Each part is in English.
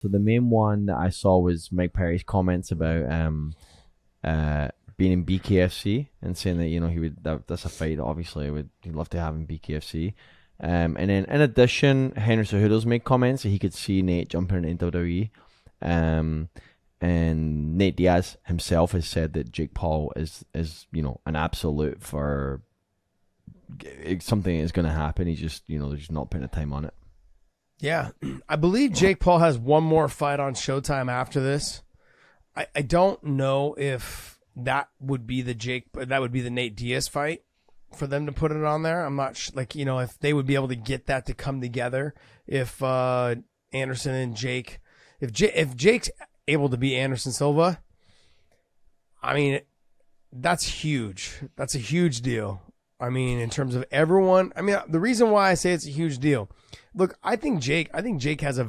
So the main one that I saw was Mike Perry's comments about being in BKFC and saying that that's a fight that obviously he'd love to have in BKFC. And then in addition, Henry Cejudo's made comments that he could see Nate jumping into WWE. And Nate Diaz himself has said that Jake Paul is an absolute for something is going to happen. He's just they're just not putting the time on it. Yeah, I believe Jake Paul has one more fight on Showtime after this. I don't know if that would be the Nate Diaz fight for them to put it on there. I'm not if they would be able to get that to come together. If Anderson and Jake, if Jake's able to beat Anderson Silva, I mean, that's huge. That's a huge deal. I mean, in terms of everyone, I mean, the reason why I say it's a huge deal, look, I think Jake has a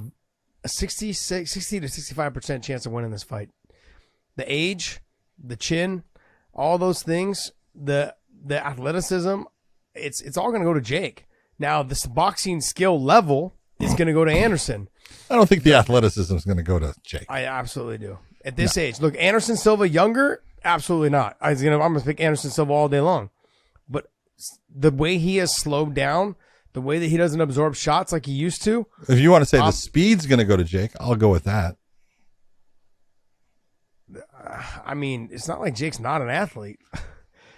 60 to 65% chance of winning this fight. The age, the chin, all those things, the athleticism, it's all going to go to Jake. Now, this boxing skill level is going to go to Anderson. I don't think the athleticism is going to go to Jake. I absolutely do. At this age, look, Anderson Silva younger, absolutely not. I'm going to pick Anderson Silva all day long. But the way he has slowed down, the way that he doesn't absorb shots like he used to. If you want to say the speed's going to go to Jake, I'll go with that. I mean, it's not like Jake's not an athlete.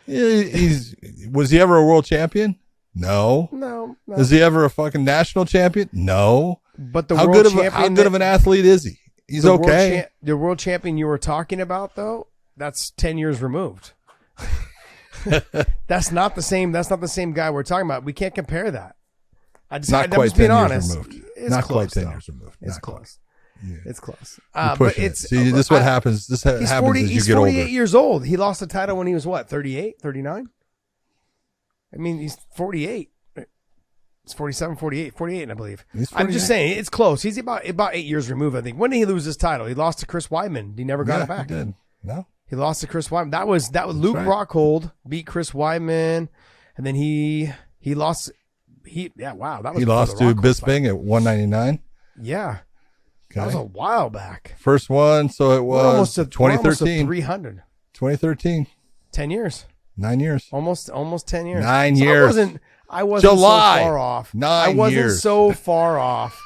Was he ever a world champion? No. No. Is he ever a fucking national champion? No. But the how good of an athlete is he? He's okay. The world champion you were talking about, though, that's 10 years removed. That's not the same guy we're talking about. We can't compare that. I'm just being honest. It's not close, quite 10 years removed. It's close. Yeah. It's close. But this is what happens. This happens as you get older. He's 48 years old. He lost the title when he was what, 38, 39? I mean, he's 48. It's 47, 48, I believe. I'm just saying, it's close. He's about 8 years removed, I think. When did he lose his title? He lost to Chris Weidman. He never got it back. He did. No. He lost to Chris Weidman. That was Luke Rockhold beat Chris Weidman, and then he lost. He lost to Bisping at 199. Yeah. Okay. That was a while back. First one, so it was almost 2013. 300. 2013. 10 years. 9 years. Almost 10 years. 9 years. I wasn't July. so far off. 9 I wasn't years. so far off.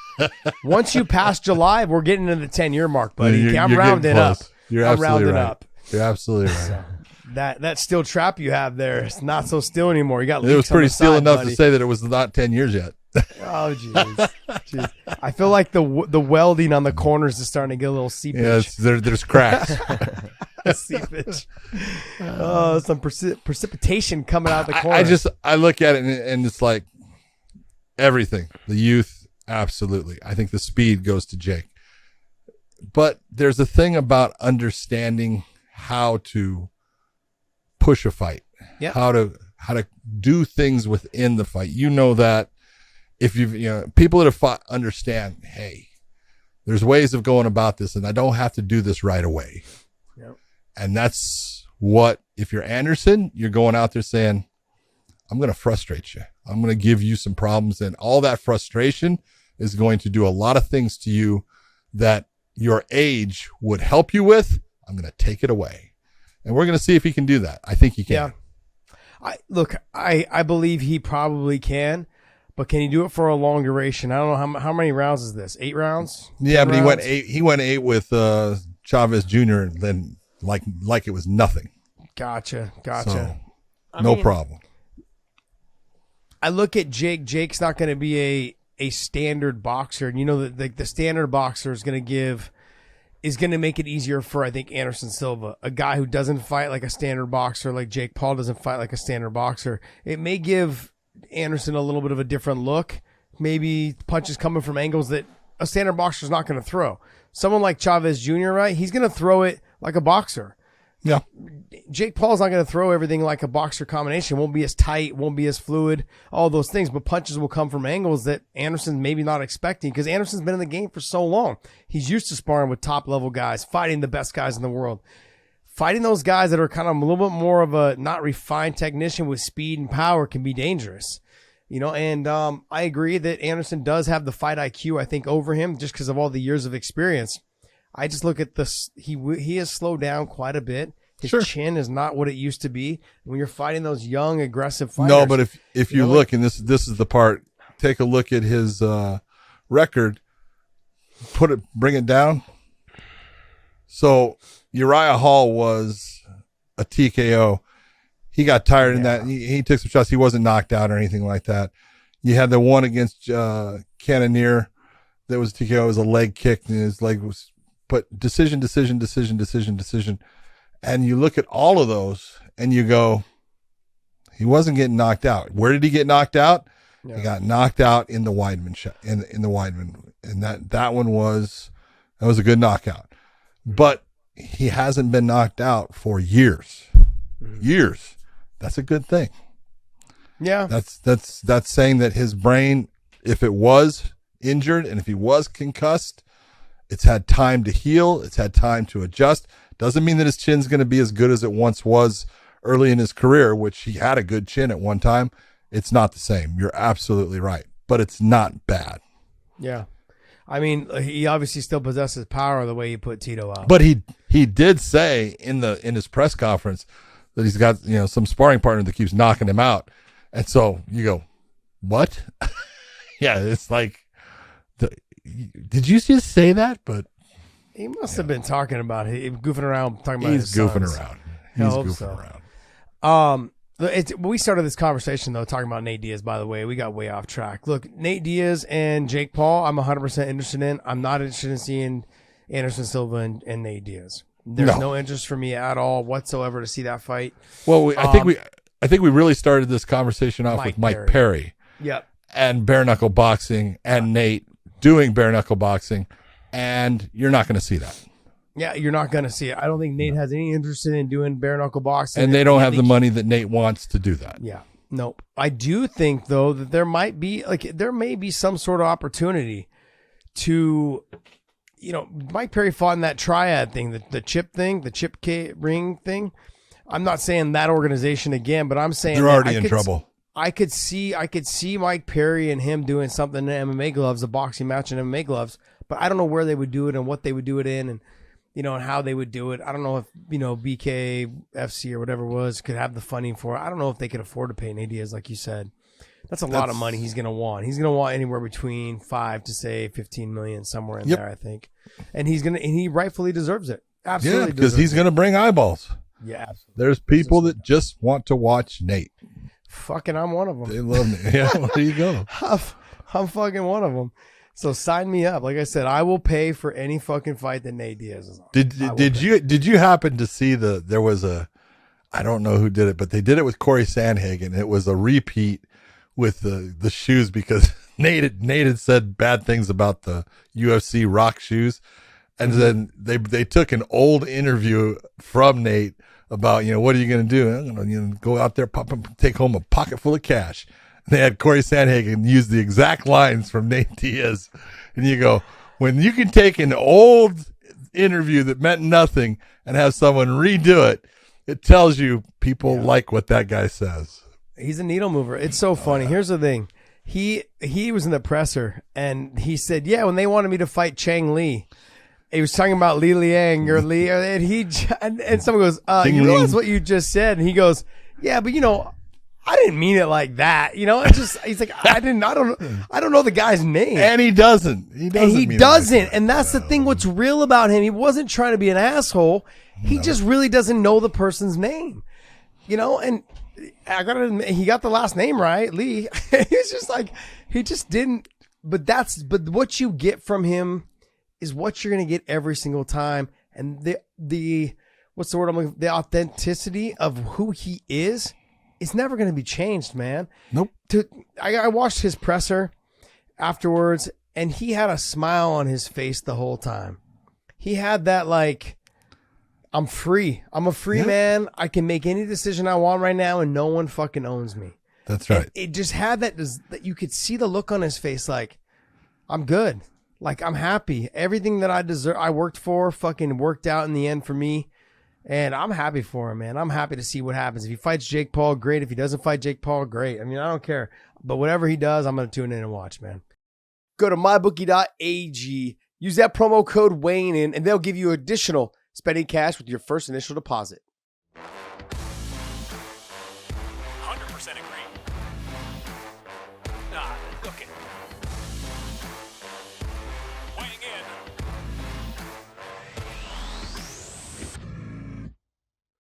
Once you pass July, we're getting into the 10-year mark, buddy. I'm rounding up. You're I'm absolutely rounding right. up. You're absolutely right. So, that steel trap you have there, it's not so still anymore. You got it was pretty still enough buddy. to say that it was not 10 years yet. Oh, jeez. I feel like the welding on the corners is starting to get a little seepage. Yeah, there's cracks. Seepage. Oh, some precipitation coming out the corner. I look at it and it's like everything. The youth, absolutely. I think the speed goes to Jake. But there's a thing about understanding how to push a fight. Yeah. How to do things within the fight. You know that if people that have fought understand, hey, there's ways of going about this and I don't have to do this right away. Yep. And that's what, if you're Anderson, you're going out there saying, I'm going to frustrate you. I'm going to give you some problems. And all that frustration is going to do a lot of things to you that your age would help you with. I'm going to take it away. And we're going to see if he can do that. I think he can. Yeah. I believe he probably can. But can he do it for a long duration? I don't know how many rounds is this? 8 rounds? Yeah, but rounds? He went eight with Chavez Jr. and then like it was nothing. Gotcha. So, no problem. I look at Jake. Jake's not going to be a standard boxer. And you know the standard boxer is going to make it easier for, I think, Anderson Silva, a guy who doesn't fight like a standard boxer, like Jake Paul doesn't fight like a standard boxer. It may give Anderson a little bit of a different look. Maybe punches coming from angles that a standard boxer is not going to throw. Someone like Chavez Jr., right? He's going to throw it like a boxer. Yeah. Jake Paul's not going to throw everything like a boxer combination. Won't be as tight, won't be as fluid, all those things. But punches will come from angles that Anderson's maybe not expecting because Anderson's been in the game for so long. He's used to sparring with top-level guys, fighting the best guys in the world. Fighting those guys that are kind of a little bit more of a not refined technician with speed and power can be dangerous. And I agree that Anderson does have the fight IQ, I think, over him just because of all the years of experience. I just look at this. He has slowed down quite a bit. His chin is not what it used to be. When you're fighting those young, aggressive fighters. No, but if you look, and this is the part, take a look at his record. Bring it down. So Uriah Hall was a TKO. He got tired in that. He took some shots. He wasn't knocked out or anything like that. You had the one against Cannonier that was TKO. It was a leg kick, and his leg was put decision. And you look at all of those, and you go, he wasn't getting knocked out. Where did he get knocked out? Yeah. He got knocked out in the Weidman shot, in the Weidman, and that was a good knockout. But he hasn't been knocked out for years. Years. That's a good thing. Yeah. That's saying that his brain, if it was injured and if he was concussed, it's had time to heal. It's had time to adjust. Doesn't mean that his chin's going to be as good as it once was early in his career, which he had a good chin at one time. It's not the same. You're absolutely right, but it's not bad. Yeah. I mean, he obviously still possesses power the way he put Tito out. But he did say in his press conference that he's got, some sparring partner that keeps knocking him out. And so you go, what? Yeah, it's like, did you just say that? But he must have been talking about it, goofing around, talking about his sons. Goofing around. He's goofing around. We started this conversation, though, talking about Nate Diaz, by the way. We got way off track. Look, Nate Diaz and Jake Paul, I'm 100% interested in. I'm not interested in seeing Anderson Silva and Nate Diaz. There's no interest for me at all whatsoever to see that fight. Well, I think we really started this conversation off with Mike Perry. Yep. And bare knuckle boxing and Nate doing bare knuckle boxing, and you're not going to see that. Yeah, you're not going to see it. I don't think Nate has any interest in doing bare knuckle boxing. And they don't have the money that Nate wants to do that. Yeah. Nope. I do think, though, that there may be some sort of opportunity to, Mike Perry fought in that triad thing, the chip thing, the chip ring thing. I'm not saying that organization again, but I'm saying they're already in trouble. I could see Mike Perry and him doing something in MMA gloves, a boxing match in MMA gloves, but I don't know where they would do it and what they would do it in, and and how they would do it. I don't know if BKFC or whatever it was could have the funding for it. I don't know if they could afford to pay Nate Diaz, like you said. That's a lot of money he's gonna want. He's gonna want anywhere between 5 to say 15 million, somewhere in there, I think. And he rightfully deserves it. Absolutely, because he's gonna bring eyeballs. Yeah, absolutely. There's people that just want to watch Nate. Fucking, I'm one of them. They love me. Yeah, there you go. I'm fucking one of them. So sign me up. Like I said, I will pay for any fucking fight that Nate Diaz is on. Did you happen to see there was I don't know who did it, but they did it with Corey Sandhagen. It was a repeat with the shoes because Nate had said bad things about the UFC Rock shoes. And then they took an old interview from Nate about, what are you going to do? I'm going to go out there, take home a pocket full of cash. And they had Corey Sandhagen use the exact lines from Nate Diaz. And you go, when you can take an old interview that meant nothing and have someone redo it, it tells you people like what that guy says. He's a needle mover. It's so funny. Here's the thing. He was in the presser and he said, when they wanted me to fight Chang Li, he was talking about Li Liang or Li, and someone goes, you realize what you just said? And he goes, yeah, but I didn't mean it like that. It's just, he's like, I don't know the guy's name. And he doesn't. He doesn't. And that's the thing. What's real about him, he wasn't trying to be an asshole. He just really doesn't know the person's name, and I gotta admit, he got the last name right, Lee. He's just like, he just didn't, but what you get from him is what you're going to get every single time. And the what's the word I'm looking for? The authenticity of who he is never going to be changed, man. Nope. I watched his presser afterwards and he had a smile on his face the whole time. He had that I'm free. I'm a free man. I can make any decision I want right now and no one fucking owns me. That's right. And it just had that you could see the look on his face I'm good. I'm happy. Everything that I deserve, I worked for, fucking worked out in the end for me. And I'm happy for him, man. I'm happy to see what happens. If he fights Jake Paul, great. If he doesn't fight Jake Paul, great. I mean, I don't care. But whatever he does, I'm going to tune in and watch, man. Go to mybookie.ag. Use that promo code WayneIn, and they'll give you additional spending cash with your first initial deposit.